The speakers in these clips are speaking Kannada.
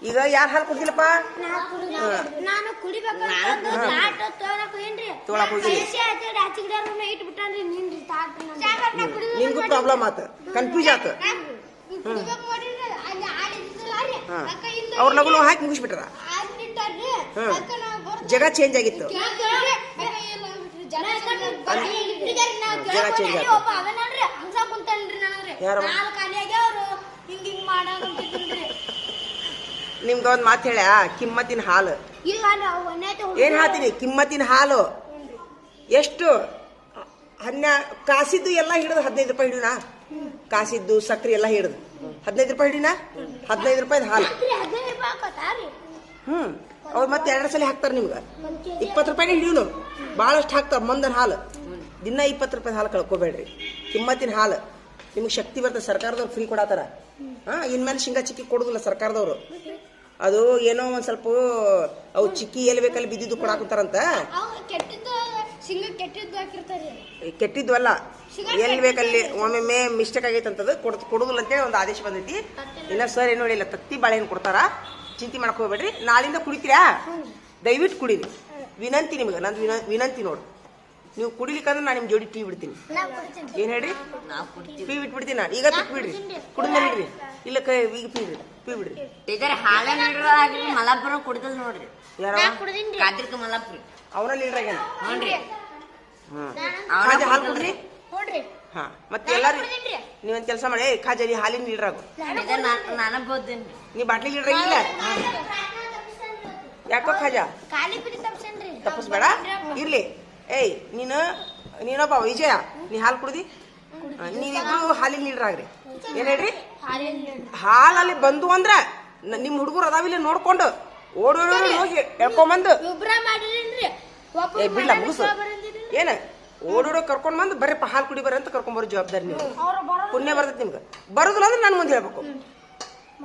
ಈಗ ಯಾರು ಹಾಲು ಕುಡ್ದಿಲ್ಲಪ್ಪ? ನಾನು ಕುಡಿಬೇಕು ತೊಗೊಳಕ್ ಹೋಗಿ ನಿಮ್ಗೂ ಪ್ರಾಬ್ಲಮ್ ಆತ, ಕನ್ಫ್ಯೂಸ್ ಆತ. ಅವ್ರ ಲಗು ಹಾಕಿ ಮುಗಿಸ್ಬಿಟ್ರ. ಜಗ ಚೇಂಜ್ ಆಗಿತ್ತು, ಜಗ ಚೇಂಜ್ ಆಯ್ತು. ನಿಮ್ಗ ಒಂದ್ ಮಾತು ಹೇಳ, ಕಿಮ್ಮತ್ತಿನ ಹಾಲು ಏನ್ ಹೇಳ್ತೀನಿ? ಕಿಮ್ಮತ್ತಿನ ಹಾಲು ಎಷ್ಟು? ಕಾಸಿದ್ದು ಎಲ್ಲ ಹಿಡಿದು 15 ರೂಪಾಯಿ ಹಿಡಿನಾ? ಕಾಸಿದ್ದು ಸಕ್ರಿ ಎಲ್ಲ ಹಿಡಿದು 15 ರೂಪಾಯಿ ಹಿಡಿನಾ? 15 ರೂಪಾಯಿ ಹಾಲು. ಅವ್ರು ಮತ್ತೆ 2 ಸಲ ಹಾಕ್ತಾರ ನಿಮ್ಗ. 20 ರೂಪಾಯಿನೇ ಹಿಡಿಯೋನು, ಭಾಳಷ್ಟು ಹಾಕ್ತಾರ ಮಂದನ್ ಹಾಲು. ದಿನ 20 ರೂಪಾಯಿ ಹಾಲು ಕಳ್ಕೊಬೇಡ್ರಿ. ಕಿಮ್ಮತ್ತಿನ ಹಾಲು ನಿಮ್ಗೆ ಶಕ್ತಿ ಬರ್ತದೆ. ಸರ್ಕಾರದವ್ರು ಫ್ರೀ ಕೊಡತ್ತಾರ. ಇನ್ಮೇಲೆ ಶೇಂಗಾ ಚಿಕ್ಕಿ ಕೊಡುದಿಲ್ಲ ಸರ್ಕಾರದವ್ರು. ಅದು ಏನೋ ಒಂದ್ ಸ್ವಲ್ಪ ಅವು ಚಿಕ್ಕಿ ಎಲ್ಲಿ ಬೇಕಲ್ಲಿ ಬಿದ್ದಿದ್ದು ಕೊಡಾಕಂತಾರಂತ. ಕೆಟ್ಟಿದ್ವಲ್ಲ, ಎಲ್ಲಿ ಬೇಕಲ್ಲಿ ಒಮ್ಮೆ ಮಿಸ್ಟೇಕ್ ಆಗೈತಂತದ್ದು ಕೊಡುದಿಲ್ಲ ಅಂತೇಳಿ ಒಂದು ಆದೇಶ ಬಂದೈತಿ. ಇನ್ನ ಸರ್ ಏನು ಹೇಳಿಲ್ಲ, ತತ್ತಿ ಬಾಳೆಹಣ್ಣು ಕೊಡ್ತಾರ, ಚಿಂತೆ ಮಾಡಕ್ ಹೋಗ್ಬೇಡ್ರಿ. ನಾಳಿಂದ ಕುಡಿತೀರಾ? ದಯವಿಟ್ಟು ಕುಡೀರಿ, ವಿನಂತಿ ನಿಮ್ಗೆ. ನಂದು ವಿನಂತಿ ನೋಡು. ನೀವು ಕುಡಿಲಿಕ್ಕಂದ್ರೆ ನಾನು ನಿಮ್ ಜೋಡಿ ಟೀ ಬಿಡ್ತೀನಿ. ಏನ್ ಹೇಳ್ರಿ? ಟೀ ಬಿಟ್ಬಿಡ್ತೀನಿ ನಾನು. ಈಗ ಬಿಟ್ಟು ಬಿಡ್ರಿ, ಕುಡಿದ್ರೆ ಬಿಡ್ರಿ. ಇಲ್ಲ ಈಗ ಪೀ ಬಿಡ್ರಿ. ಮಲಾಪುರ ಕುಡಿದಲ್ ನೋಡ್ರಿ. ಯಾರ? ಮಲಾಪುರ ಅವನ ಲೀಡರ್ ಆಗ್ಯಾನ. ಹಾಲು ಕುಡ್ರಿ. ಹಾ, ಮತ್ತೆ ಎಲ್ಲಾರು ನೀವೊಂದ್ ಕೆಲಸ ಮಾಡಿ, ಖಾಜಾನಿ ಹಾಲಿನ ಲೀಡರ್ ಆಗು. ನೀ ಬಾಟ್ಲಿ ಲೀಡರ್ ಆಗಿಲ್ಲ ಯಾಕೋ ಖಾಜಾ? ತಪ್ಪಿಸ್ಬೇಡ, ಇರ್ಲಿ. ಏಯ್ ನೀನೊಬ್ಬ ವಿಜಯ, ನೀ ಹಾಲು ಕುಡ್ದಿ. ನೀವಿಬ್ರು ಹಾಲಿನ ಲೀಡರ್ ಆಗ್ರಿ. ಏನ್ ಹೇಳ್ರಿ? ಹಾಲಲ್ಲಿ ಬಂದು ಅಂದ್ರ ನಿಮ್ ಹುಡುಗರು ಅದಾವಿಲ್ಲ ನೋಡ್ಕೊಂಡು ಓಡೋಡಿ ಹೋಗಿ ಎಳ್ಕೊಂಬಂದು ಬಿಡ್ಲ ಮುಗಿಸು. ಏನ ಓಡೋಡೋ ಕರ್ಕೊಂಡ್ ಬಂದು ಬರ್ರಿಪ್ಪ ಹಾಲು ಕುಡಿ ಬರ್ರಿ ಅಂತ ಕರ್ಕೊಂಬರೋ ಜವಾಬ್ದಾರಿ ನೀವು. ಪುಣ್ಯ ಬರ್ತೈತಿ ನಿಮ್ಗೆ. ಬರುದಿಲ್ಲ ಅಂದ್ರೆ ನಾನು ಮುಂದೆ ಹೇಳ್ಬೇಕು.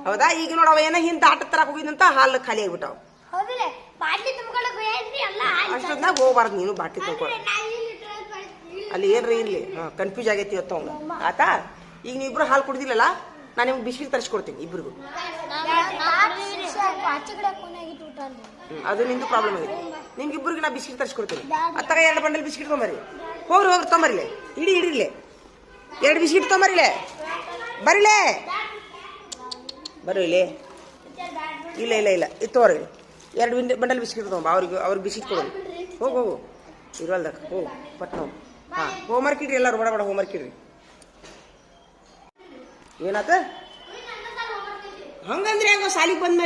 ಹೌದಾ? ಈಗ ನೋಡವ ಏನ ಹಿಂದ ಆಟ ತರಕ್ ಹೋಗಿದಂತ ಹಾಲು ಖಾಲಿ ಆಗ್ಬಿಟ್ಟಾವ. ಅಷ್ಟೊಂದಾಗ ಹೋಗ್ಬಾರ್ದು ನೀನು ಬಾಟ್ಲಿ ತಗೊಳ. ಅಲ್ಲಿ ಏನ್ರಿ ಇರ್ಲಿ, ಕನ್ಫ್ಯೂಸ್ ಆಗೈತಿ ಇವತ್ತು ಅವಂಗ. ಆತಾ? ಈಗ ನೀವಿಬ್ರು ಹಾಲು ಕುಡ್ದಿಲ್ಲಲ್ಲ, ನಾನು ನಿಮ್ಗೆ ಬಿಸ್ಕಿಟ್ ತರಿಸ್ಕೊಡ್ತೀನಿ ಇಬ್ರಿಗೂ. ಅದು ನಿಮ್ದು ಪ್ರಾಬ್ಲಮ್ ಆಗೈತಿ. ನಿಮ್ಗೆ ಇಬ್ಬರಿಗೆ ನಾ ಬಿಸ್ಕಿಟ್ ತರಿಸ್ಕೊಡ್ತೀನಿ. ಅತ್ತಾಗ 2 ಬಂಡಲ್ ಬಿಸ್ಕಿಟ್ ತೊಂಬರ್ರಿ. ಹೋಗ್ರಿ ತೊಂಬರಿಲೆ. ಹಿಡಿರ್ಲೆ 2 ಬಿಸ್ಕಿಟ್ ತೊಂಬರಿಲೆ. ಬರಿಲೆ ಬರೀಲಿ. ಇಲ್ಲ ಇದು ತೋರಿ. 2 ಬಂಡಲ್ ಬಿಸ್ಕಿಟ್ ತೊಗೊಂಬ. ಅವ್ರಿಗೆ ಬಿಸ್ಕಿಟ್ ಕೊಡೋದು. ಹೋಗು ಇರುವಲ್ದಾಗ ಹೋಗು ಪಟ್ನ ಹೋಗು. ಹಾಂ, ಹೋಮ್ವರ್ಕ್ ಇಡ್ರಿ ಎಲ್ಲರೂ. ಬಡ ಹೋಮ್ವರ್ಕ್ ಇಡ್ರಿ. ಏನಾತ? ಹಂಗಂದ್ರೆ ಹೆಂಗ ಸಾಲಿಗೆ ಬಂದ್ಮೇಲೆ